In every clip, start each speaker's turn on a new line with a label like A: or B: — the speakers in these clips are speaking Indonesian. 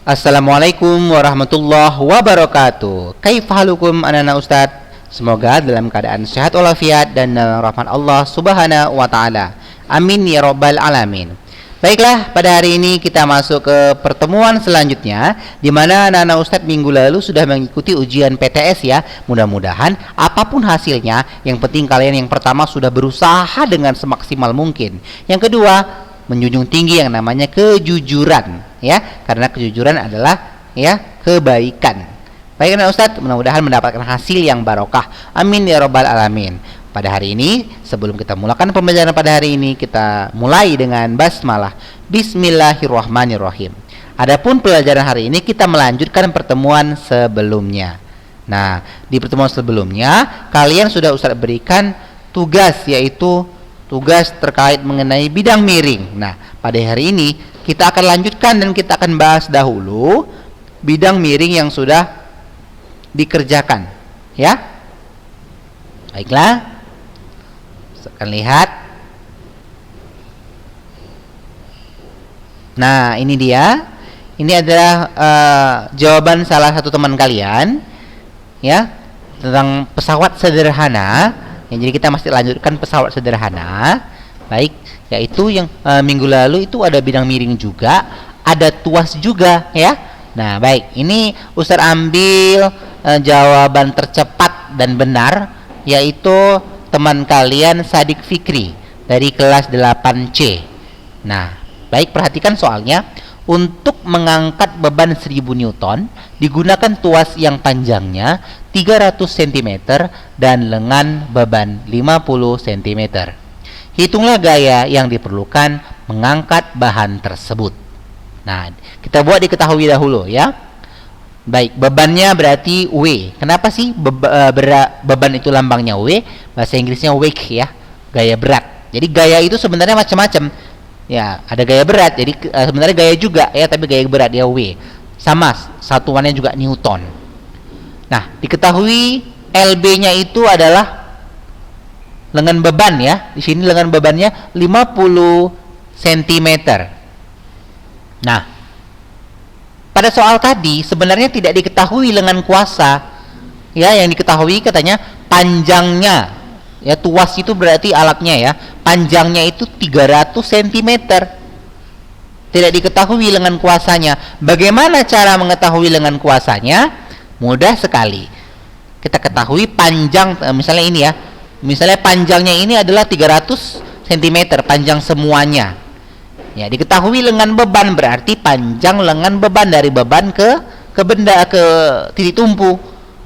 A: Assalamualaikum warahmatullahi wabarakatuh. Kaifahalukum anak-anak Ustaz? Semoga dalam keadaan sehat walafiat dan dalam rahmat Allah Subhanahu wa taala. Amin ya rabbal alamin. Baiklah, pada hari ini kita masuk ke pertemuan selanjutnya, di mana anak-anak Ustadz minggu lalu sudah mengikuti ujian PTS ya. Mudah-mudahan apapun hasilnya, yang penting kalian yang pertama sudah berusaha dengan semaksimal mungkin. Yang kedua, menjunjung tinggi yang namanya kejujuran ya, karena kejujuran adalah ya kebaikan. Baik anak Ustadz, mudah-mudahan mendapatkan hasil yang barokah. Amin ya rabbal alamin. Pada hari ini, sebelum kita mulakan pembelajaran pada hari ini, kita mulai dengan basmalah. Bismillahirrahmanirrahim. Adapun pelajaran hari ini kita melanjutkan pertemuan sebelumnya. Nah, di pertemuan sebelumnya kalian sudah Ustaz berikan tugas, yaitu tugas terkait mengenai bidang miring. Nah, pada hari ini kita akan lanjutkan dan kita akan bahas dahulu bidang miring yang sudah dikerjakan ya. Baiklah, akan lihat. Nah, ini dia. Ini adalah jawaban salah satu teman kalian ya, tentang pesawat sederhana. Jadi kita masih lanjutkan pesawat sederhana. Baik, yaitu yang minggu lalu itu ada bidang miring juga, ada tuas juga ya. Nah, baik, ini Ustaz ambil jawaban tercepat dan benar, yaitu teman kalian Sadik Fikri dari kelas 8C. Nah, baik, perhatikan soalnya. Untuk mengangkat beban 1000 Newton digunakan tuas yang panjangnya 300 cm dan lengan beban 50 cm. Hitunglah gaya yang diperlukan mengangkat bahan tersebut. Nah, kita buat diketahui dahulu ya. Baik, bebannya berarti W. Kenapa sih beban itu lambangnya W? Bahasa Inggrisnya weight ya, gaya berat. Jadi gaya itu sebenarnya macam-macam. Ya, ada gaya berat. Jadi sebenarnya gaya juga ya, tapi gaya berat dia W. Sama satuannya juga Newton. Nah, diketahui LB-nya itu adalah lengan beban ya. Di sini lengan bebannya 50 cm. Nah, pada soal tadi sebenarnya tidak diketahui lengan kuasa. Ya, yang diketahui katanya panjangnya. Ya, tuas itu berarti alatnya ya. Panjangnya itu 300 cm. Tidak diketahui lengan kuasanya. Bagaimana cara mengetahui lengan kuasanya? Mudah sekali. Kita ketahui panjang, misalnya ini ya. Misalnya panjangnya ini adalah 300 cm, panjang semuanya. Ya, diketahui lengan beban berarti panjang lengan beban dari beban ke benda, ke titik tumpu.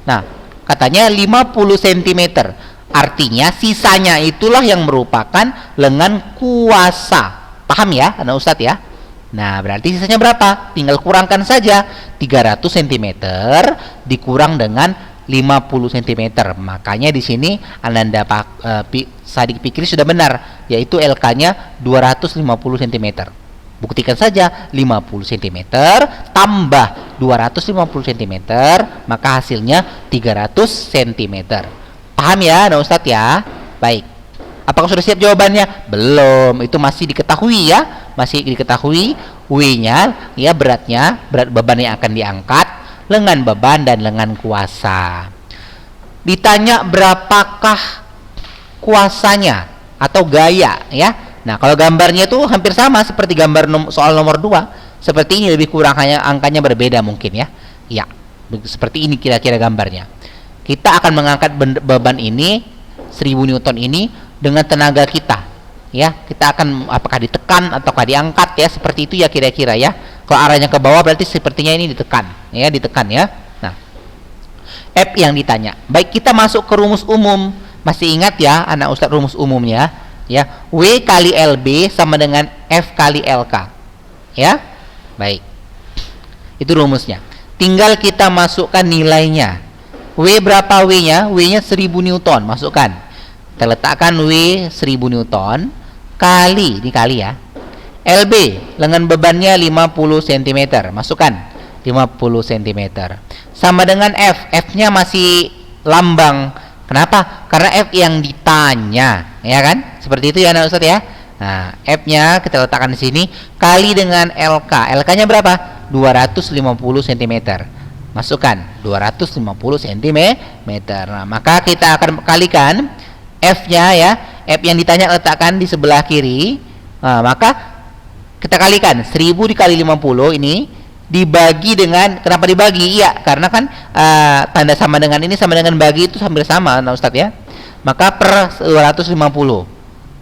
A: Nah, katanya 50 cm. Artinya sisanya itulah yang merupakan lengan kuasa. Paham ya anak Ustadz ya? Nah, berarti sisanya berapa? Tinggal kurangkan saja. 300 cm dikurang dengan 50 cm. Makanya di sini Ananda Sadik Fikri sudah benar, yaitu LK-nya 250 cm. Buktikan saja 50 cm tambah 250 cm, maka hasilnya 300 cm. Paham ya anak Ustadz ya? Baik. Apakah sudah siap jawabannya? Belum. Itu masih diketahui ya. Masih diketahui W-nya ya, berat beban yang akan diangkat, lengan beban dan lengan kuasa. Ditanya berapakah kuasanya atau gaya ya. Nah, kalau gambarnya itu hampir sama seperti gambar soal nomor 2. Seperti ini, lebih kurang hanya angkanya berbeda mungkin ya. Ya, seperti ini kira-kira gambarnya. Kita akan mengangkat beban ini 1000 Newton ini dengan tenaga kita ya. Kita akan apakah ditekan ataukah diangkat ya, seperti itu ya kira-kira ya. Kalau arahnya ke bawah berarti sepertinya ini ditekan ya, Nah, F yang ditanya. Baik, kita masuk ke rumus umum. Masih ingat ya anak Ustadz rumus umumnya ya, W kali LB sama dengan F kali LK ya. Baik, itu rumusnya. Tinggal kita masukkan nilainya. W berapa W-nya? W-nya 1000 Newton. Masukkan. Kita letakkan W 1000 Newton kali, ini kali ya. LB, lengan bebannya 50 cm. Masukkan 50 cm. Sama dengan F. F-nya masih lambang. Kenapa? Karena F yang ditanya, ya kan? Seperti itu ya Ustaz ya. Nah, F-nya kita letakkan di sini kali dengan LK. LK-nya berapa? 250 cm. Masukkan 250 cm. Nah, maka kita akan kalikan F-nya ya. F yang ditanya letakkan di sebelah kiri. Nah, maka kita kalikan 1000 dikali 50 ini dibagi dengan, kenapa dibagi? Iya, karena kan tanda sama dengan ini sama dengan bagi itu hampir sama, nah Ustadz ya. Maka per 250.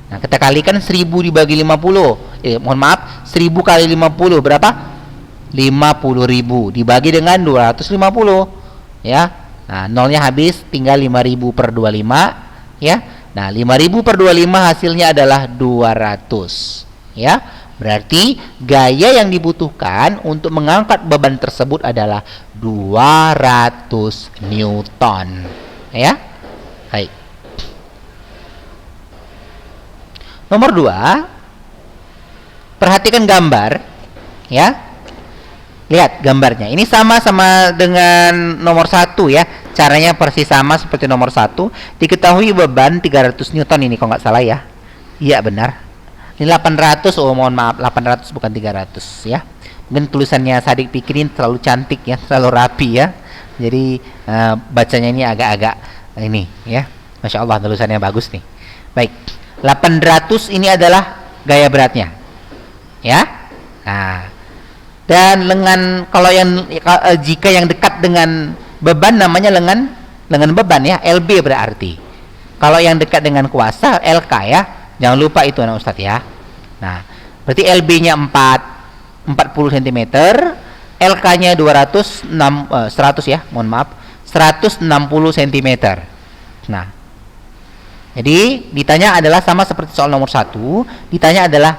A: Nah, kita kalikan 1000 dibagi 50. Mohon maaf, 1000 kali 50 berapa? 50.000 dibagi dengan 250 ya. Nah, nolnya habis, tinggal 5000 per 25 ya. Nah, 5000 per 25 hasilnya adalah 200 ya. Berarti gaya yang dibutuhkan untuk mengangkat beban tersebut adalah 200 Newton ya. Baik. Nomor 2, perhatikan gambar ya. Lihat gambarnya. Ini sama dengan nomor 1 ya. Caranya persis sama seperti nomor 1. Diketahui beban 300 Newton ini kalau nggak salah ya. Iya benar. Ini 800. Oh mohon maaf, 800 bukan 300 ya. Mungkin tulisannya Sadik pikirin terlalu cantik ya, terlalu rapi ya. Jadi bacanya ini agak-agak ini ya. Masya Allah tulisannya bagus nih. Baik. 800 ini adalah gaya beratnya. Ya. Nah, dan lengan, kalau yang jika yang dekat dengan beban namanya lengan beban ya, LB berarti. Kalau yang dekat dengan kuasa LK ya. Jangan lupa itu anak Ustadz ya. Nah, berarti LB-nya 40 cm, LK-nya 100 ya, mohon maaf, 160 cm. Nah, jadi ditanya adalah sama seperti soal nomor 1, ditanya adalah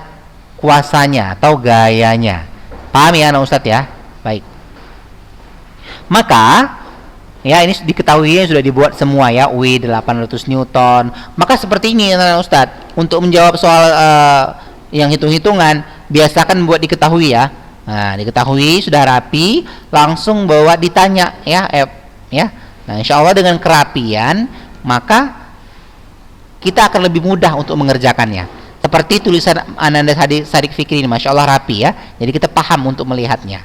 A: kuasanya atau gayanya. Paham ya anak Ustadz ya? Baik. Maka ya ini diketahui sudah dibuat semua ya, W 800 Newton. Maka seperti ini anak Ustadz, untuk menjawab soal yang hitung-hitungan biasakan buat diketahui ya. Nah, diketahui sudah rapi, langsung bawa ditanya ya, F ya. Nah, insya Allah dengan kerapian maka kita akan lebih mudah untuk mengerjakannya. Seperti tulisan Ananda Sadik Fikri ini, Masya Allah rapi ya. Jadi kita paham untuk melihatnya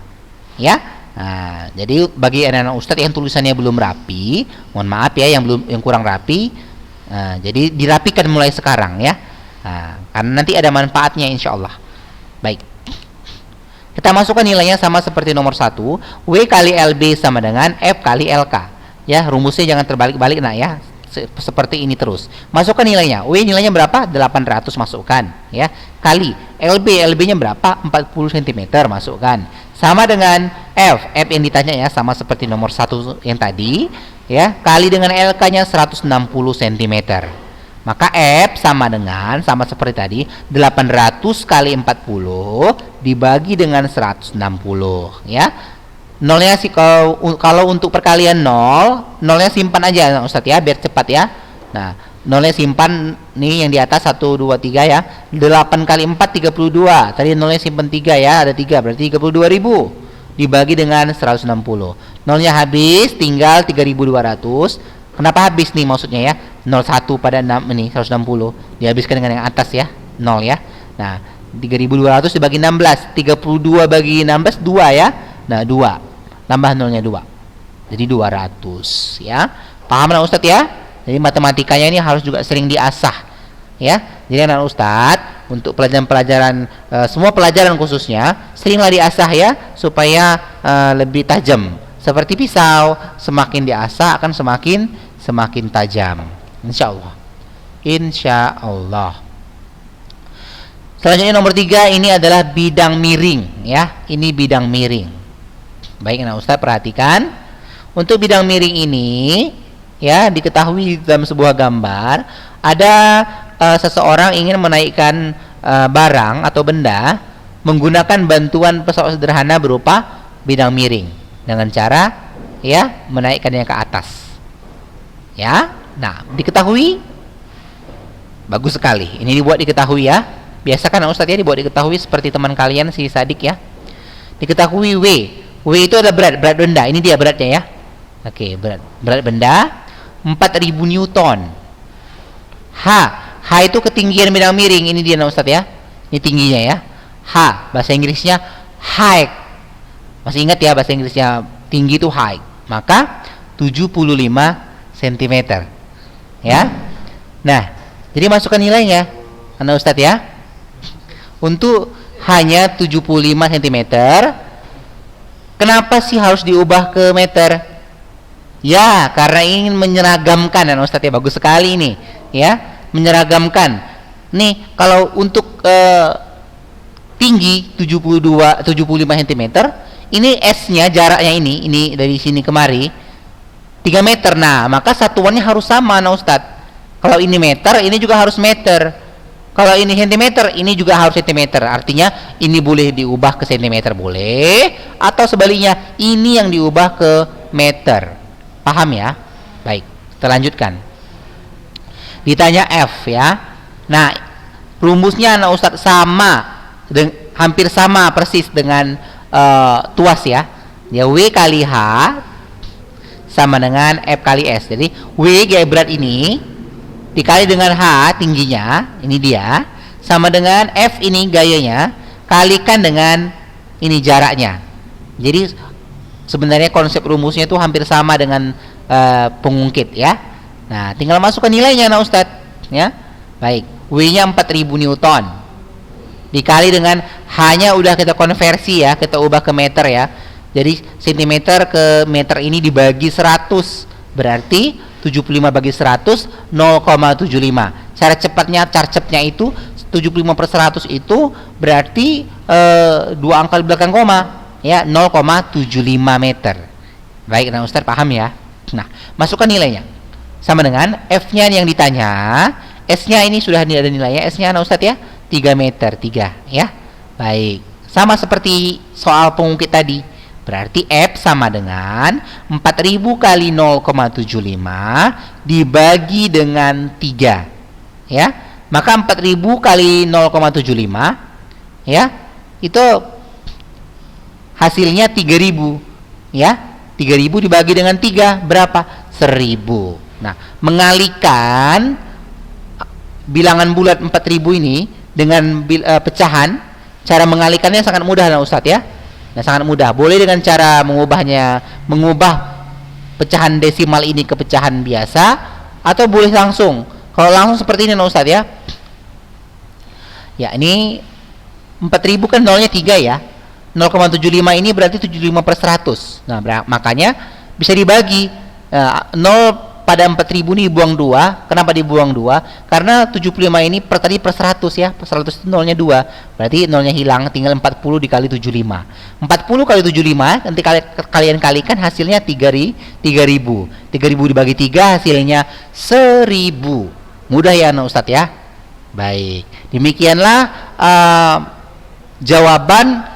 A: ya. Nah, jadi bagi anak-anak Ustadz yang tulisannya belum rapi, mohon maaf ya, yang kurang rapi. Nah, jadi dirapikan mulai sekarang ya. Nah, karena nanti ada manfaatnya insya Allah. Baik. Kita masukkan nilainya sama seperti nomor 1. W kali LB sama dengan F kali LK. Ya, rumusnya jangan terbalik-balik nah ya. Seperti ini terus. Masukkan nilainya. W nilainya berapa? 800 masukkan ya. Kali LB-nya berapa? 40 cm masukkan. Sama dengan F yang ditanya ya, sama seperti nomor 1 yang tadi ya, kali dengan LK-nya 160 cm. Maka F sama seperti tadi 800 kali 40 dibagi dengan 160 ya. Nolnya sih kalau untuk perkalian nolnya simpan aja Ustadz ya, biar cepat ya. Nah, nolnya simpan nih yang di atas 1 2 3 ya. 8 kali 4 32. Tadi nolnya simpan 3 ya, ada 3 berarti 32.000 dibagi dengan 160. Nolnya habis, tinggal 3.200. Kenapa habis nih maksudnya ya? 01 pada 6 ini 160 dihabiskan dengan yang atas ya, 0 ya. Nah, 3.200 dibagi 16, 32 bagi 16 2 ya. Nah, 2 tambah nolnya 2 jadi 200 ya. Paham anak Ustadz ya? Jadi matematikanya ini harus juga sering diasah ya. Jadi anak Ustadz untuk pelajaran-pelajaran semua pelajaran khususnya seringlah diasah ya, supaya lebih tajam. Seperti pisau, semakin diasah akan semakin tajam. Insya Allah. Selanjutnya nomor 3 ini adalah bidang miring ya. Ini bidang miring. Baik anak Ustadz perhatikan. Untuk bidang miring ini ya, diketahui dalam sebuah gambar ada seseorang ingin menaikkan barang atau benda menggunakan bantuan pesawat sederhana berupa bidang miring dengan cara ya menaikkannya ke atas. Ya. Nah, diketahui bagus sekali. Ini dibuat diketahui ya. Biasakan Ustadz ya dibuat diketahui seperti teman kalian si Sadik ya. Diketahui W itu adalah berat benda. Ini dia beratnya ya. Oke, berat benda 4.000 Newton. H itu ketinggian bidang miring. Ini dia Ustadz ya. Ini tingginya ya. H bahasa Inggrisnya height. Masih ingat ya bahasa Inggrisnya tinggi itu height. Maka 75 cm. Ya. Nah, jadi masukkan nilainya Anak Ustadz ya. Untuk hanya 75 cm. Kenapa sih harus diubah ke meter? Ya, karena ingin menyeragamkan Anak Ustadz ya. Bagus sekali ini, ya. Menyeragamkan. Nih, kalau untuk tinggi 75 cm, ini S-nya jaraknya ini dari sini kemari 3 meter. Nah, maka satuannya harus sama Anak Ustadz. Kalau ini meter, ini juga harus meter. Kalau ini sentimeter, ini juga harus sentimeter. Artinya ini boleh diubah ke sentimeter boleh, atau sebaliknya ini yang diubah ke meter. Paham ya? Baik, kita lanjutkan. Ditanya F ya. Nah, rumusnya Anak Ustadz hampir sama persis dengan tuas ya. Ya, W kali H sama dengan F kali S. Jadi W gaya berat ini dikali dengan H tingginya, ini dia, sama dengan F ini gayanya, kalikan dengan ini jaraknya. Jadi sebenarnya konsep rumusnya itu hampir sama dengan pengungkit ya. Nah, tinggal masukkan nilainya Anak Ustadz ya. Baik, W-nya 4000 Newton dikali dengan H-nya udah kita konversi ya, kita ubah ke meter ya. Jadi sentimeter ke meter ini dibagi 100, berarti 75 bagi 100 0,75. Cara cepatnya itu 75/100 itu berarti 2 angka di belakang koma ya, 0,75 meter. Baik Anak Ustadz paham ya. Nah, masukkan nilainya. Sama dengan F-nya yang ditanya, S-nya ini sudah ada nilainya, S-nya Anak Ustadz ya 3 meter 3 ya. Baik, sama seperti soal pengungkit tadi. Berarti F sama dengan 4000 kali 0,75 dibagi dengan 3 ya. Maka 4000 kali 0,75 ya, itu hasilnya 3000 ya. 3000 dibagi dengan 3 berapa? 1000. Nah, mengalihkan bilangan bulat 4000 ini dengan pecahan, cara mengalihkannya sangat mudah Anak Ustadz ya. Nah, sangat mudah. Boleh dengan cara mengubah pecahan desimal ini ke pecahan biasa, atau boleh langsung. Kalau langsung seperti ini Anak Ustadz ya. Ya, ini 4000 kan nolnya 3 ya. 0,75 ini berarti 75/100. Nah, makanya bisa dibagi. 0 pada 4000 ini dibuang 2. Kenapa dibuang 2? Karena 75 ini tadi per 100 ya. Per 100 itu nolnya 2. Berarti nolnya hilang, tinggal 40 dikali 75. 40 kali 75 nanti kalian kalikan hasilnya 3000. 3000 dibagi 3 hasilnya 1000. Mudah ya Anak Ustadz ya. Baik. Demikianlah jawaban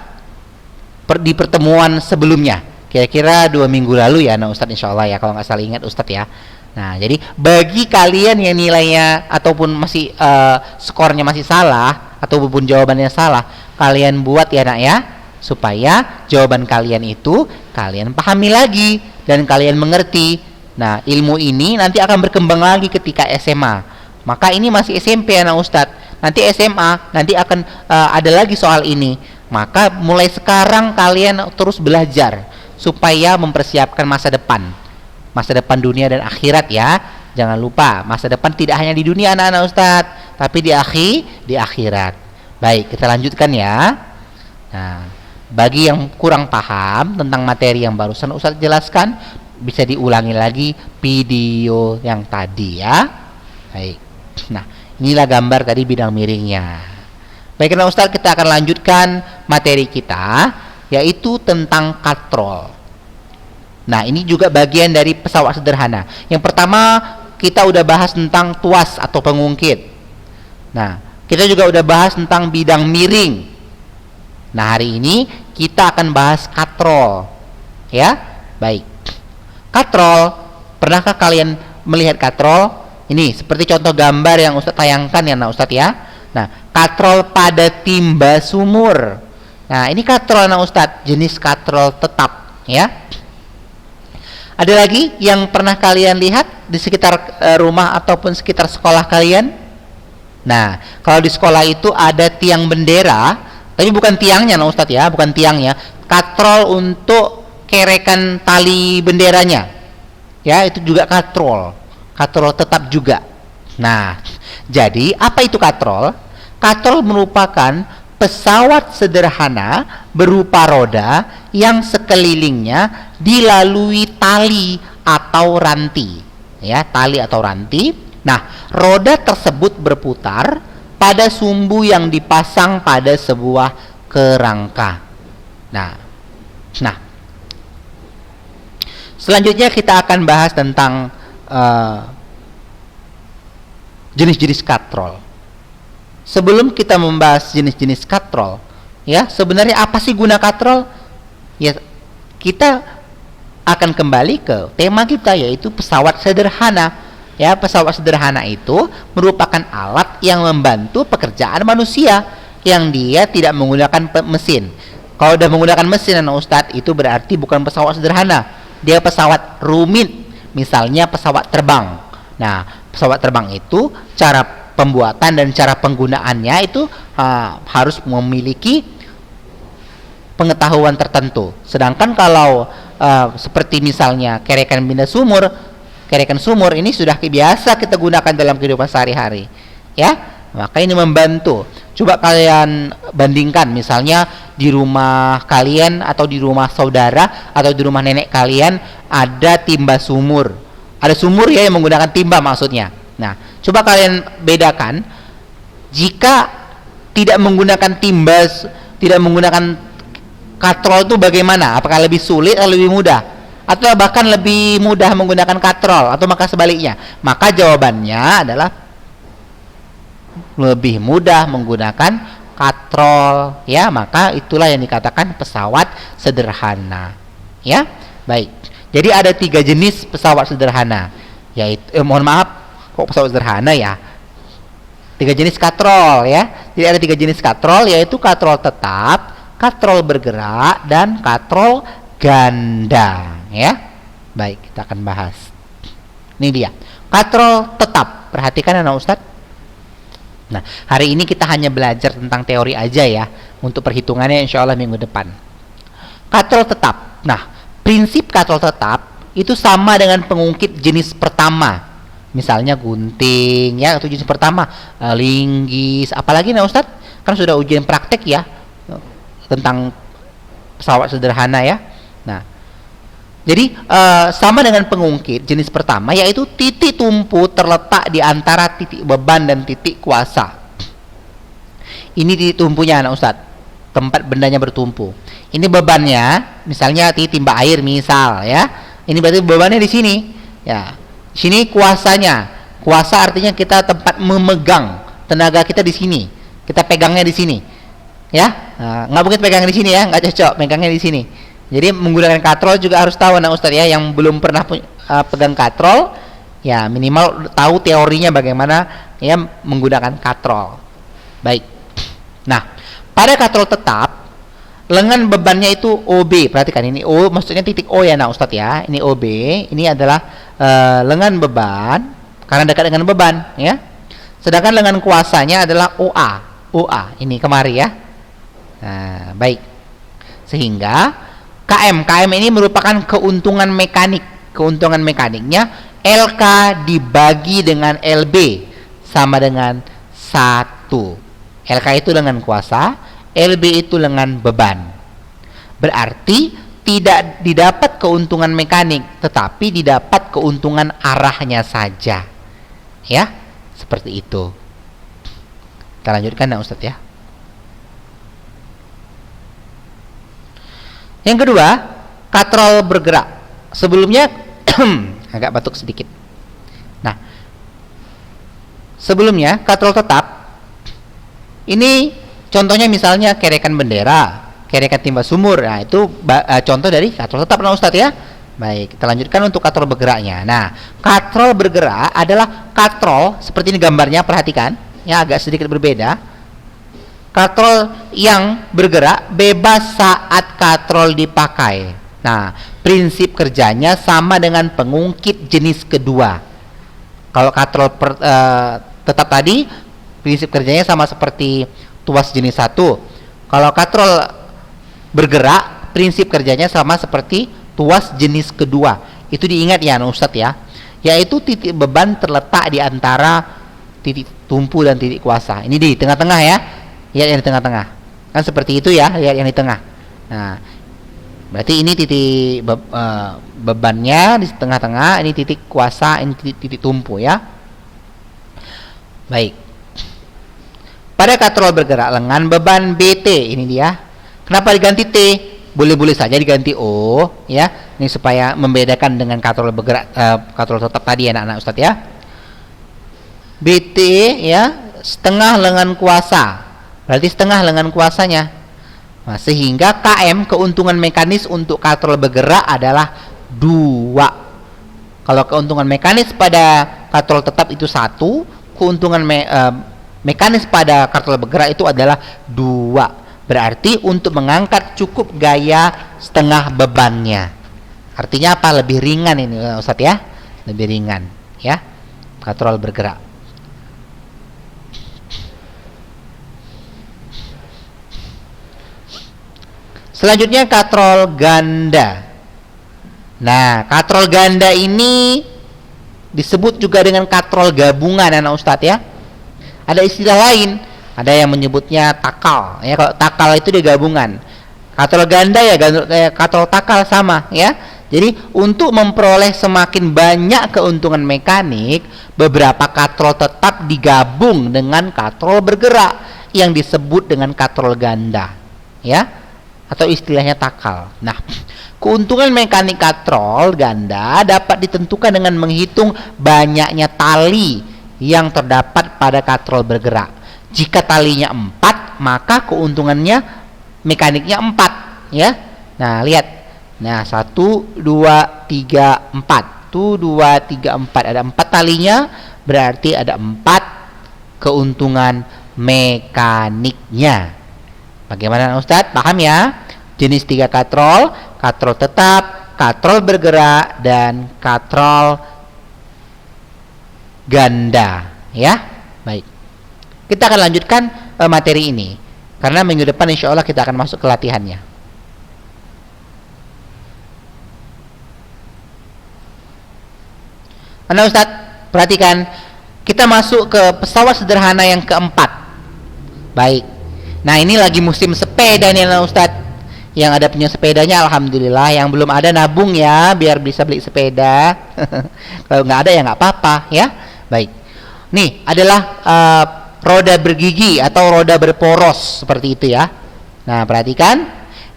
A: di pertemuan sebelumnya. Kira-kira 2 minggu lalu ya Anak Ustadz insyaallah ya, kalau nggak salah ingat Ustadz ya. Nah, jadi bagi kalian yang nilainya ataupun masih skornya masih salah ataupun jawabannya salah, kalian buat ya Nak ya, supaya jawaban kalian itu kalian pahami lagi dan kalian mengerti. Nah, ilmu ini nanti akan berkembang lagi ketika SMA. Maka ini masih SMP Anak Ustadz. Nanti SMA nanti akan ada lagi soal ini. Maka mulai sekarang kalian terus belajar supaya mempersiapkan masa depan dunia dan akhirat ya. Jangan lupa, masa depan tidak hanya di dunia anak-anak Ustadz, tapi di akhirat. Baik, kita lanjutkan ya. Nah, bagi yang kurang paham tentang materi yang barusan Ustadz jelaskan, bisa diulangi lagi video yang tadi ya. Baik. Nah, inilah gambar tadi bidang miringnya. Baik, anak Ustadz, kita akan lanjutkan materi kita, yaitu tentang katrol. Nah, ini juga bagian dari pesawat sederhana. Yang pertama, kita udah bahas tentang tuas atau pengungkit. Nah, kita juga udah bahas tentang bidang miring. Nah, hari ini kita akan bahas katrol. Ya, baik. Katrol, pernahkah kalian melihat katrol? Ini seperti contoh gambar yang Ustadz tayangkan ya, nah Ustadz ya. Nah, katrol pada timba sumur. Nah, ini katrol nah Ustadz, jenis katrol tetap ya. Ada lagi yang pernah kalian lihat di sekitar rumah ataupun sekitar sekolah kalian? Nah, kalau di sekolah itu ada tiang bendera, tapi bukan tiangnya nah Ustadz ya, bukan tiangnya. katrol untuk kerekan tali benderanya, ya itu juga katrol tetap juga. Nah, jadi apa itu katrol? Katrol merupakan pesawat sederhana berupa roda yang sekelilingnya dilalui tali atau ranti, ya tali atau ranti. Nah, roda tersebut berputar pada sumbu yang dipasang pada sebuah kerangka. Nah, selanjutnya kita akan bahas tentang jenis-jenis katrol. Sebelum kita membahas jenis-jenis katrol, ya sebenarnya apa sih guna katrol? Ya kita akan kembali ke tema kita, yaitu pesawat sederhana. Ya, pesawat sederhana itu merupakan alat yang membantu pekerjaan manusia yang dia tidak menggunakan mesin. Kalau udah menggunakan mesin, Ustadz, itu berarti bukan pesawat sederhana. Dia pesawat rumit, misalnya pesawat terbang. Nah, pesawat terbang itu cara pembuatan dan cara penggunaannya itu harus memiliki pengetahuan tertentu. Sedangkan kalau seperti misalnya kerekan sumur ini sudah biasa kita gunakan dalam kehidupan sehari-hari, ya. Maka ini membantu. Coba kalian bandingkan, misalnya di rumah kalian atau di rumah saudara atau di rumah nenek kalian ada timba sumur. Ada sumur ya yang menggunakan timba maksudnya. Nah, coba kalian bedakan jika tidak menggunakan timba, tidak menggunakan katrol itu bagaimana? Apakah lebih sulit atau lebih mudah? Atau bahkan lebih mudah menggunakan katrol atau maka sebaliknya? Maka jawabannya adalah lebih mudah menggunakan katrol, ya. Maka itulah yang dikatakan pesawat sederhana, ya. Baik, jadi ada 3 jenis pesawat sederhana, yaitu mohon maaf, kok pesawat sederhana ya, 3 jenis katrol, ya. Jadi ada 3 jenis katrol, yaitu katrol tetap, katrol bergerak, dan katrol ganda, ya. Baik, kita akan bahas. Ini dia katrol tetap. Perhatikan anak Ustadz. Nah, hari ini kita hanya belajar tentang teori aja ya, untuk perhitungannya insya Allah minggu depan. Katrol tetap. Nah, prinsip katrol tetap itu sama dengan pengungkit jenis pertama. Misalnya gunting, ya, itu jenis pertama. Linggis, apalagi nah Ustadz, kan sudah ujian praktek ya tentang pesawat sederhana ya. Nah, jadi sama dengan pengungkit jenis pertama, yaitu titik tumpu terletak di antara titik beban dan titik kuasa. Ini titik tumpunya anak Ustadz, tempat bendanya bertumpu. Ini bebannya, misalnya titik timba air misal ya. Ini berarti bebannya di sini. Ya, sini kuasanya. Kuasa artinya kita tempat memegang tenaga kita di sini. Kita pegangnya di sini. Ya, nggak mungkin pegang di sini ya, nggak cocok pegangnya di sini. Jadi menggunakan katrol juga harus tahu anak Ustadz ya, yang belum pernah pegang katrol ya minimal tahu teorinya bagaimana ya menggunakan katrol. Baik. Nah, pada katrol tetap lengan bebannya itu OB. Perhatikan ini O, maksudnya titik O ya anak Ustadz ya. Ini OB, ini adalah lengan beban karena dekat dengan beban ya. Sedangkan lengan kuasanya adalah OA ini kemari ya. Nah, baik. Sehingga KM ini merupakan keuntungan mekanik. Keuntungan mekaniknya LK dibagi dengan LB sama dengan 1. LK itu lengan kuasa, LB itu lengan beban. Berarti tidak didapat keuntungan mekanik, tetapi didapat keuntungan arahnya saja. Ya, seperti itu. Kita lanjutkan ya Ustadz ya. Yang kedua, katrol bergerak. Sebelumnya agak batuk sedikit. Nah, sebelumnya katrol tetap ini contohnya misalnya kerekan bendera, kerekan timba sumur. Nah, itu contoh dari katrol tetap nah Ustadz ya. Baik, kita lanjutkan untuk katrol bergeraknya. Nah, katrol bergerak adalah katrol seperti ini gambarnya, perhatikan ya, agak sedikit berbeda. Katrol yang bergerak bebas saat katrol dipakai. Nah, prinsip kerjanya sama dengan pengungkit jenis kedua. Kalau katrol tetap tadi, prinsip kerjanya sama seperti tuas jenis 1. Kalau katrol bergerak, prinsip kerjanya sama seperti tuas jenis kedua. Itu diingat ya Ustadz ya. Yaitu titik beban terletak di antara titik tumpu dan titik kuasa. Ini di tengah-tengah ya. Lihat yang di tengah-tengah. Kan seperti itu ya, lihat yang di tengah. Nah, berarti ini titik bebannya di tengah-tengah, ini titik kuasa, ini titik tumpu ya. Baik. Pada katrol bergerak lengan beban BT, ini dia. Kenapa diganti T? Boleh-boleh saja diganti O ya. Ini supaya membedakan dengan katrol bergerak, katrol tetap tadi anak-anak Ustadz ya. BT ya, setengah lengan kuasa. Berarti setengah lengan kuasanya. Nah, sehingga KM keuntungan mekanis untuk katrol bergerak adalah 2. Kalau keuntungan mekanis pada katrol tetap itu 1, keuntungan mekanis pada katrol bergerak itu adalah 2. Berarti untuk mengangkat cukup gaya setengah bebannya. Artinya apa? Lebih ringan ini Ustadz ya. Lebih ringan ya. Katrol bergerak. Selanjutnya katrol ganda. Nah, katrol ganda ini disebut juga dengan katrol gabungan anak Ustadz ya. Ada istilah lain, ada yang menyebutnya takal ya. Kalau takal itu dia gabungan. Katrol ganda ya katrol takal sama ya. Jadi untuk memperoleh semakin banyak keuntungan mekanik, beberapa katrol tetap digabung dengan katrol bergerak yang disebut dengan katrol ganda ya, atau istilahnya takal. Nah, keuntungan mekanik katrol ganda dapat ditentukan dengan menghitung banyaknya tali yang terdapat pada katrol bergerak. Jika talinya 4, maka keuntungannya mekaniknya 4 ya. Nah, lihat. Nah, 1 2 3 4. 1 2 3 4. Ada 4 talinya, berarti ada 4 keuntungan mekaniknya. Bagaimana Ustadz? Paham ya? Jenis 3 katrol, katrol tetap, katrol bergerak, dan katrol ganda ya. Baik, kita akan lanjutkan materi ini karena minggu depan insya Allah kita akan masuk ke latihannya. Nah Ustadz, perhatikan, kita masuk ke pesawat sederhana yang keempat. Baik, nah ini lagi musim sepeda nih Ustadz. Yang ada punya sepedanya alhamdulillah, yang belum ada nabung ya biar bisa beli sepeda. Kalau nggak ada ya nggak apa-apa ya. Baik, nih adalah roda bergigi atau roda berporos seperti itu ya. Nah perhatikan,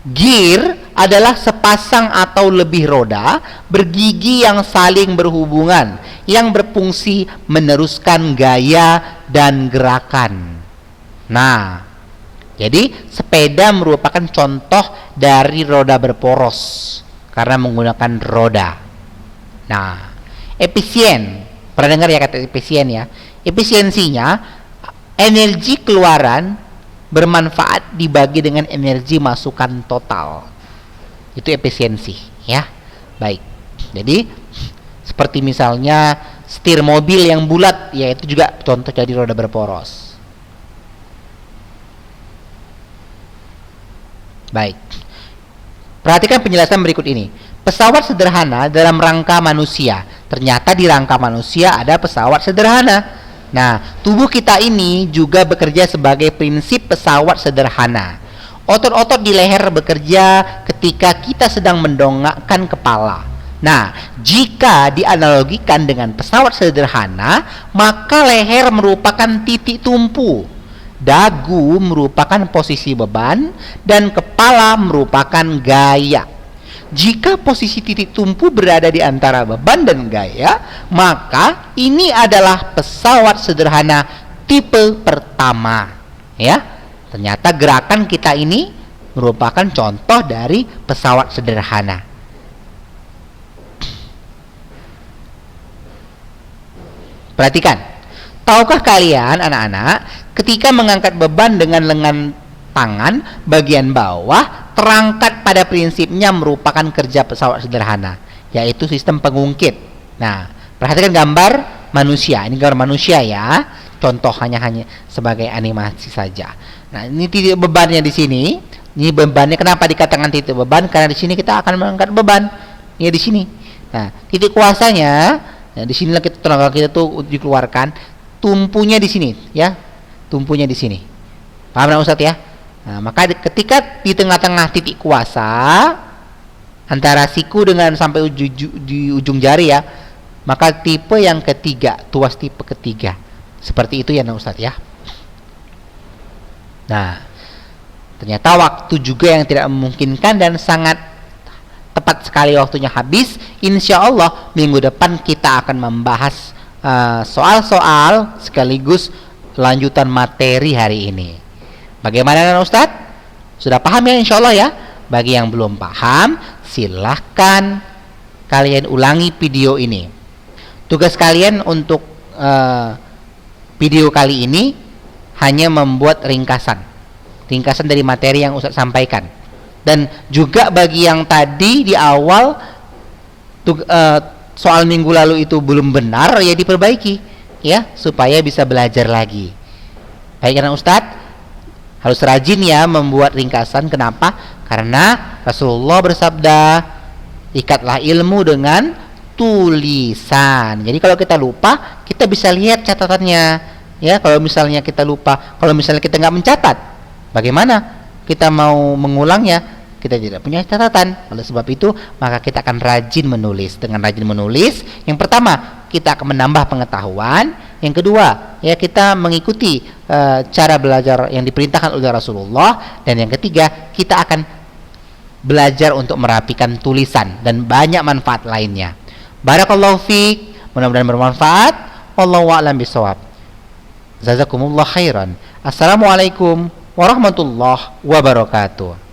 A: gear adalah sepasang atau lebih roda bergigi yang saling berhubungan yang berfungsi meneruskan gaya dan gerakan. Nah, jadi sepeda merupakan contoh dari roda berporos karena menggunakan roda. Nah, efisien. Pernah dengar ya kata efisien ya? Efisiensinya energi keluaran bermanfaat dibagi dengan energi masukan total. Itu efisiensi ya. Baik. Jadi seperti misalnya setir mobil yang bulat, ya itu juga contoh dari roda berporos. Baik. Perhatikan penjelasan berikut ini. Pesawat sederhana dalam rangka manusia. Ternyata di rangka manusia ada pesawat sederhana. Nah, tubuh kita ini juga bekerja sebagai prinsip pesawat sederhana. Otot-otot di leher bekerja ketika kita sedang mendongakkan kepala. Nah, jika dianalogikan dengan pesawat sederhana, maka leher merupakan titik tumpu. Dagu merupakan posisi beban dan kepala merupakan gaya. Jika posisi titik tumpu berada di antara beban dan gaya, maka ini adalah pesawat sederhana tipe pertama. Ya, ternyata gerakan kita ini merupakan contoh dari pesawat sederhana. Perhatikan, tahukah kalian anak-anak, ketika mengangkat beban dengan lengan tangan bagian bawah, terangkat pada prinsipnya merupakan kerja pesawat sederhana, yaitu sistem pengungkit. Nah, perhatikan gambar manusia. Ini gambar manusia ya. Contoh hanya sebagai animasi saja. Nah, ini titik bebannya di sini. Ini bebannya, kenapa dikatakan titik beban? Karena di sini kita akan mengangkat beban. Ya di sini. Nah, titik kuasanya, nah, di sinilah kita tenaga kita tuh dikeluarkan. Tumpunya di sini, ya. Tumpunya di sini. Paham enggak Ustaz ya? Nah, maka ketika di tengah-tengah titik kuasa antara siku dengan sampai di ujung jari ya, maka tipe yang ketiga, tuas tipe ketiga. Seperti itu ya Ustaz ya. Nah, ternyata waktu juga yang tidak memungkinkan dan sangat tepat sekali waktunya habis. Insya Allah minggu depan kita akan membahas soal-soal sekaligus lanjutan materi hari ini. Bagaimana Ustaz? Sudah paham ya insya Allah ya? Bagi yang belum paham, silahkan kalian ulangi video ini. Tugas kalian untuk video kali ini hanya membuat ringkasan dari materi yang Ustaz sampaikan. Dan juga bagi yang tadi di awal soal minggu lalu itu belum benar, ya diperbaiki ya, supaya bisa belajar lagi. Baik karena Ustaz harus rajin ya membuat ringkasan. Kenapa? Karena Rasulullah bersabda, ikatlah ilmu dengan tulisan. Jadi kalau kita lupa, kita bisa lihat catatannya. Ya, kalau misalnya kita lupa, kalau misalnya kita nggak mencatat, bagaimana kita mau mengulangnya? Kita tidak punya catatan. Oleh sebab itu, maka kita akan rajin menulis. Dengan rajin menulis, yang pertama, kita akan menambah pengetahuan. Yang kedua, ya kita mengikuti cara belajar yang diperintahkan oleh Rasulullah. Dan yang ketiga, kita akan belajar untuk merapikan tulisan dan banyak manfaat lainnya. Barakallahu fiik, mudah-mudahan bermanfaat. Wallahu a'lam bishawab. Jazakumullah khairan. Assalamualaikum warahmatullahi wabarakatuh.